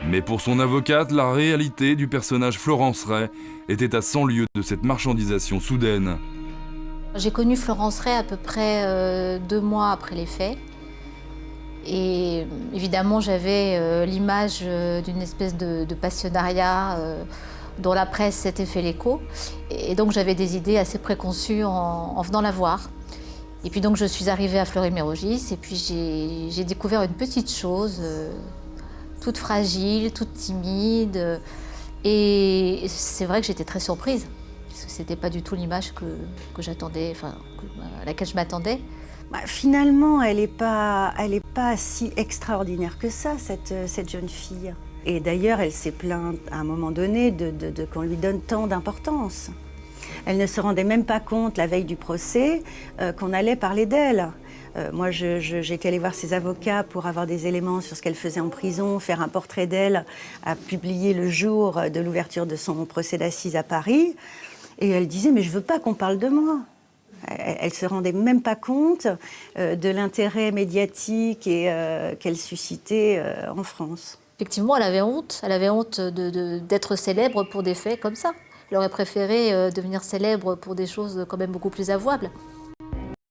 Mais pour son avocate, la réalité du personnage Florence Ray était à 100 lieues de cette marchandisation soudaine. J'ai connu Florence Ray à peu près 2 mois après les faits. Et évidemment, j'avais l'image d'une espèce de passionnariat dont la presse s'était fait l'écho. Et donc j'avais des idées assez préconçues en venant la voir. Et puis donc je suis arrivée à Fleury-Mérogis et puis j'ai découvert une petite chose, toute fragile, toute timide. Et c'est vrai que j'étais très surprise, parce que c'était pas du tout l'image que j'attendais, enfin, à laquelle je m'attendais. Bah, finalement, elle n'est pas si extraordinaire que ça, cette jeune fille. Et d'ailleurs, elle s'est plainte à un moment donné de qu'on lui donne tant d'importance. Elle ne se rendait même pas compte, la veille du procès, qu'on allait parler d'elle. Moi, j'étais allée voir ses avocats pour avoir des éléments sur ce qu'elle faisait en prison, faire un portrait d'elle, à publier le jour de l'ouverture de son procès d'assises à Paris. Et elle disait, mais je ne veux pas qu'on parle de moi. Elle ne se rendait même pas compte de l'intérêt médiatique qu'elle suscitait en France. Effectivement, elle avait honte d'être célèbre pour des faits comme ça. Elle aurait préféré devenir célèbre pour des choses quand même beaucoup plus avouables.